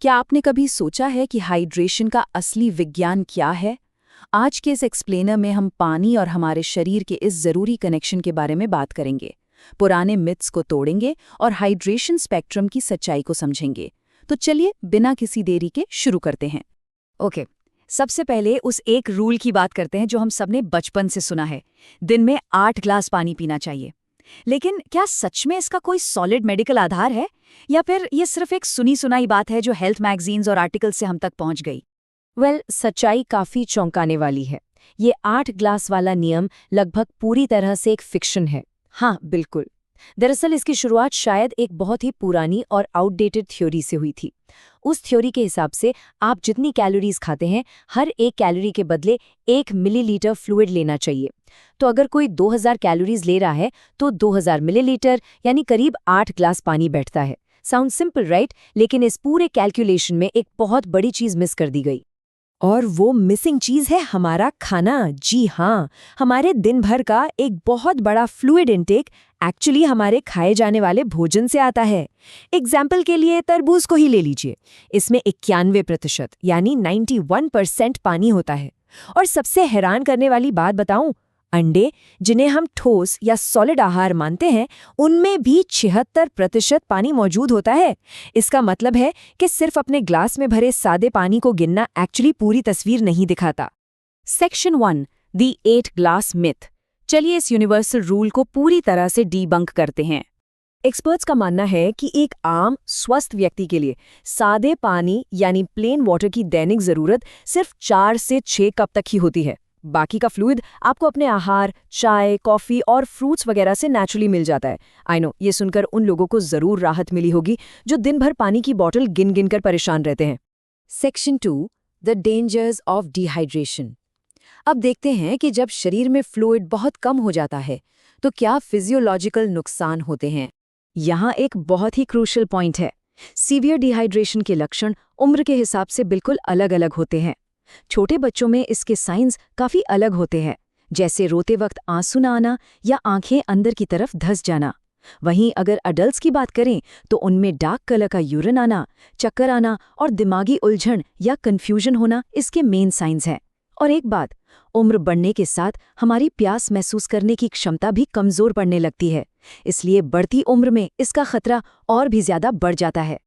क्या आपने कभी सोचा है कि हाइड्रेशन का असली विज्ञान क्या है? आज के इस एक्सप्लेनर में हम पानी और हमारे शरीर के इस ज़रूरी कनेक्शन के बारे में बात करेंगे। पुराने मिथ्स को तोड़ेंगे और हाइड्रेशन स्पेक्ट्रम की सच्चाई को समझेंगे। तो चलिए बिना किसी देरी के शुरू करते हैं। ओके, सबसे पहले उस एक रूल की बात करते हैं जो हम सबने बचपन से सुना है। दिन में 8 ग्लास पानी पीना चाहिए। लेकिन क्या सच में इसका कोई सॉलिड मेडिकल आधार है, या फिर ये सिर्फ एक सुनी सुनाई बात है जो हेल्थ मैगजीन्स और आर्टिकल्स से हम तक पहुंच गई? सच्चाई काफी चौंकाने वाली है। ये 8 ग्लास वाला नियम लगभग पूरी तरह से एक फिक्शन है। हाँ, बिल्कुल। दरअसल इसकी शुरुआत शायद एक बहुत ही पुरानी और आउटडेटेड थ्योरी से हुई थी। उस थ्योरी के हिसाब से आप जितनी कैलोरीज खाते हैं, हर एक कैलोरी के बदले 1 मिलीलीटर फ्लूइड लेना चाहिए। तो अगर कोई 2000 कैलोरीज ले रहा है तो 2000 मिलीलीटर यानी करीब 8 ग्लास पानी बैठता है। साउंड सिंपल राइट, लेकिन इस पूरे कैलकुलेशन में एक बहुत बड़ी चीज मिस कर दी गई। और वो मिसिंग चीज है हमारा खाना। जी हाँ, हमारे दिन भर का एक बहुत बड़ा फ्लूइड इनटेक एक्चुअली हमारे खाए जाने वाले भोजन से आता है। एग्जाम्पल के लिए तरबूज को ही ले लीजिए। इसमें 91% यानी 91% पानी होता है। और सबसे हैरान करने वाली बात बताऊं, अंडे, जिन्हें हम ठोस या सॉलिड आहार मानते हैं, उनमें भी 76% पानी मौजूद होता है। इसका मतलब है कि सिर्फ अपने ग्लास में भरे सादे पानी को गिनना एक्चुअली पूरी तस्वीर नहीं दिखाता। Section 1, the 8 glass myth. चलिए इस यूनिवर्सल रूल को पूरी तरह से डीबंक करते हैं। एक्सपर्ट्स का मानना है कि एक आम स्वस्थ व्यक्ति के लिए सादे पानी यानी प्लेन वाटर की दैनिक जरूरत सिर्फ 4 से 6 कप तक ही होती है। बाकी का फ्लूइड आपको अपने आहार, चाय, कॉफी और फ्रूट्स वगैरह से नेचुरली मिल जाता है। आई नो, ये सुनकर उन लोगों को जरूर राहत मिली होगी जो दिन भर पानी की बोतल गिन गिन कर परेशान रहते हैं। Section 2, the dangers of dehydration. अब देखते हैं कि जब शरीर में फ्लूइड बहुत कम हो जाता है तो क्या फिजियोलॉजिकल नुकसान होते हैं। यहाँ एक बहुत ही क्रूशियल पॉइंट है। सीवियर डिहाइड्रेशन के लक्षण उम्र के हिसाब से बिल्कुल अलग अलग होते हैं। छोटे बच्चों में इसके साइंस काफी अलग होते हैं, जैसे रोते वक्त आंसू न आना या आंखें अंदर की तरफ धंस जाना। वहीं अगर अडल्ट्स की बात करें तो उनमें डार्क कलर का यूरिन आना, चक्कर आना और दिमागी उलझन या कंफ्यूजन होना इसके मेन साइंस हैं। और एक बात, उम्र बढ़ने के साथ हमारी प्यास महसूस करने की क्षमता भी कमजोर पड़ने लगती है, इसलिए बढ़ती उम्र में इसका खतरा और भी ज्यादा बढ़ जाता है।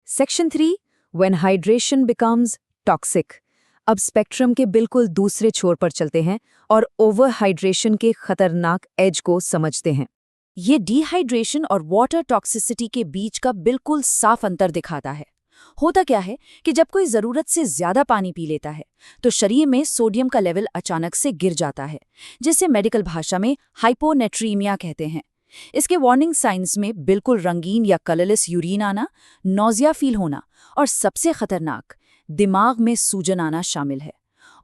Section 3, when hydration becomes toxic. अब स्पेक्ट्रम के बिल्कुल दूसरे छोर पर चलते हैं और ओवर हाइड्रेशन के खतरनाक एज को समझते हैं। ये डिहाइड्रेशन और वाटर टॉक्सिसिटी के बीच का बिल्कुल साफ अंतर दिखाता है। होता क्या है कि जब कोई ज़रूरत से ज़्यादा पानी पी लेता है तो शरीर में सोडियम का लेवल अचानक से गिर जाता है, जिसे मेडिकल भाषा में हाइपोनेट्रीमिया कहते हैं। इसके वार्निंग साइंस में बिल्कुल रंगीन या कलरलेस यूरिन आना, नौजिया फील होना और सबसे खतरनाक, दिमाग में सूजन आना शामिल है।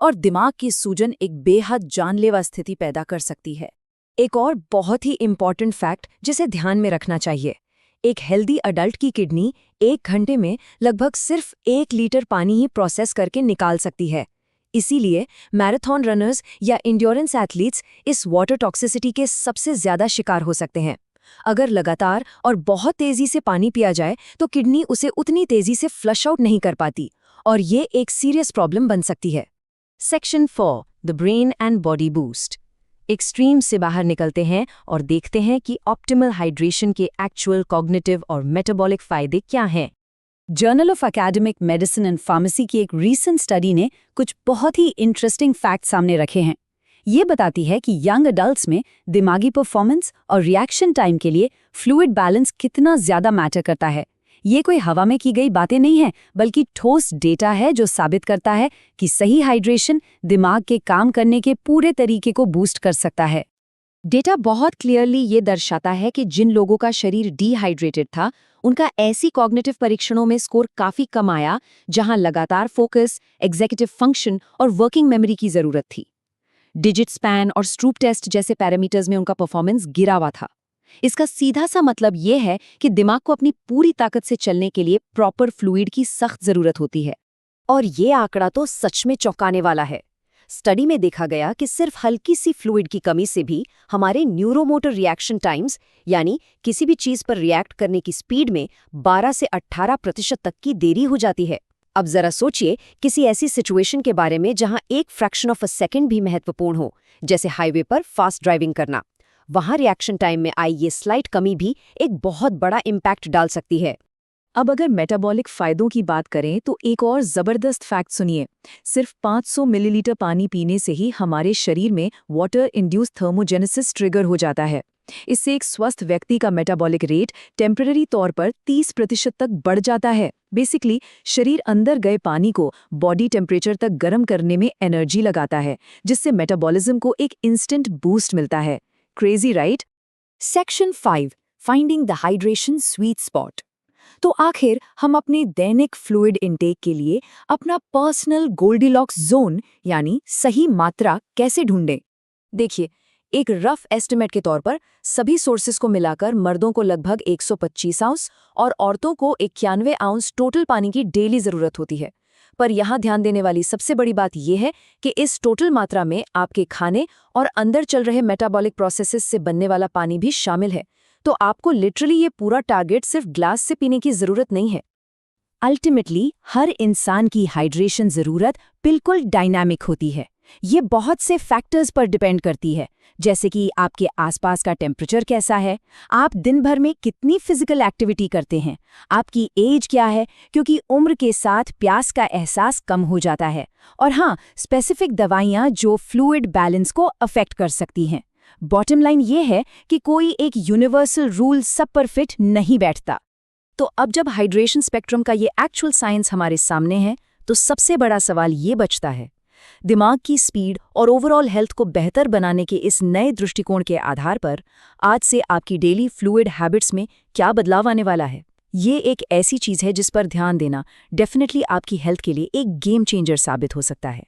और दिमाग की सूजन एक बेहद जानलेवा स्थिति पैदा कर सकती है। एक और बहुत ही इम्पॉर्टेंट फैक्ट जिसे ध्यान में रखना चाहिए, एक हेल्दी अडल्ट की किडनी 1 घंटे में लगभग सिर्फ 1 लीटर पानी ही प्रोसेस करके निकाल सकती है। इसीलिए मैराथन रनर्स या इंड्योरेंस एथलीट्स इस वाटर टॉक्सिसिटी के सबसे ज्यादा शिकार हो सकते हैं। अगर लगातार और बहुत तेजी से पानी पिया जाए तो किडनी उसे उतनी तेजी से फ्लश आउट नहीं कर पाती और ये एक सीरियस प्रॉब्लम बन सकती है। Section 4, the brain and body boost. Extreme से बाहर निकलते हैं और देखते हैं कि ऑप्टिमल हाइड्रेशन के एक्चुअल कॉग्निटिव और मेटाबॉलिक फायदे क्या हैं। Journal of academic medicine and pharmacy की एक रीसेंट स्टडी ने कुछ बहुत ही इंटरेस्टिंग फैक्ट सामने रखे हैं। ये बताती है कि यंग अडल्ट्स में दिमागी परफॉर्मेंस और रिएक्शन टाइम के लिए फ्लूइड बैलेंस कितना ज्यादा मैटर करता है। ये कोई हवा में की गई बातें नहीं है, बल्कि ठोस डेटा है जो साबित करता है कि सही हाइड्रेशन दिमाग के काम करने के पूरे तरीके को बूस्ट कर सकता है। डेटा बहुत क्लियरली ये दर्शाता है कि जिन लोगों का शरीर डिहाइड्रेटेड था, उनका ऐसी कॉग्निटिव परीक्षणों में स्कोर काफी कम आया जहां लगातार फोकस, एग्जीक्यूटिव फंक्शन और वर्किंग मेमोरी की जरूरत थी। डिजिट स्पैन और स्ट्रूप टेस्ट जैसे पैरामीटर्स में उनका परफॉर्मेंस गिरा हुआ था। इसका सीधा सा मतलब ये है कि दिमाग को अपनी पूरी ताकत से चलने के लिए प्रॉपर फ्लूइड की सख्त जरूरत होती है। और ये आंकड़ा तो सच में चौंकाने वाला है। स्टडी में देखा गया कि सिर्फ हल्की सी फ्लूइड की कमी से भी हमारे न्यूरोमोटर रिएक्शन टाइम्स यानी किसी भी चीज पर रिएक्ट करने की स्पीड में 12 से 18% तक की देरी हो जाती है। अब जरा सोचिए किसी ऐसी सिचुएशन के बारे में जहां एक फ्रैक्शन ऑफ अ सेकेंड भी महत्वपूर्ण हो, जैसे हाईवे पर फास्ट ड्राइविंग करना। वहां रिएक्शन टाइम में आई ये स्लाइट कमी भी एक बहुत बड़ा इम्पैक्ट डाल सकती है। अब अगर मेटाबॉलिक फायदों की बात करें तो एक और जबरदस्त फैक्ट सुनिए। सिर्फ 500 मिलीलीटर पानी पीने से ही हमारे शरीर में वाटर इंड्यूस्ड थर्मोजेनेसिस ट्रिगर हो जाता है। इससे एक स्वस्थ व्यक्ति का मेटाबॉलिक रेट टेम्पररी तौर पर 30% तक बढ़ जाता है। बेसिकली शरीर अंदर गए पानी को बॉडी टेम्परेचर तक गर्म करने में एनर्जी लगाता है, जिससे मेटाबॉलिज्म को एक इंस्टेंट बूस्ट मिलता है। Crazy right? Section 5 finding the hydration sweet spot. तो आखिर हम अपने दैनिक फ्लूइड इंटेक के लिए अपना पर्सनल गोल्डीलॉक्स जोन यानी सही मात्रा कैसे ढूंढें? देखिए, एक रफ एस्टिमेट के तौर पर सभी सोर्सेज को मिलाकर मर्दों को लगभग 125 आउंस और औरतों को 91 आउंस टोटल पानी की डेली जरूरत होती है। पर यहाँ ध्यान देने वाली सबसे बड़ी बात यह है कि इस टोटल मात्रा में आपके खाने और अंदर चल रहे मेटाबॉलिक प्रोसेसेस से बनने वाला पानी भी शामिल है। तो आपको लिटरली ये पूरा टारगेट सिर्फ ग्लास से पीने की जरूरत नहीं है। अल्टीमेटली हर इंसान की हाइड्रेशन जरूरत बिल्कुल डायनामिक होती है। ये बहुत से फैक्टर्स पर डिपेंड करती है, जैसे कि आपके आसपास का टेम्परेचर कैसा है, आप दिन भर में कितनी फिजिकल एक्टिविटी करते हैं, आपकी एज क्या है, क्योंकि उम्र के साथ प्यास का एहसास कम हो जाता है, और हाँ, स्पेसिफिक दवाइयाँ जो फ्लूइड बैलेंस को अफेक्ट कर सकती हैं। बॉटम लाइन ये है कि कोई एक यूनिवर्सल रूल सब पर फिट नहीं बैठता। तो अब जब हाइड्रेशन स्पेक्ट्रम का ये एक्चुअल साइंस हमारे सामने है, तो सबसे बड़ा सवाल ये बचता है, दिमाग की स्पीड और ओवरऑल हेल्थ को बेहतर बनाने के इस नए दृष्टिकोण के आधार पर आज से आपकी डेली फ्लूइड हैबिट्स में क्या बदलाव आने वाला है? ये एक ऐसी चीज़ है जिस पर ध्यान देना डेफिनेटली आपकी हेल्थ के लिए एक गेम चेंजर साबित हो सकता है।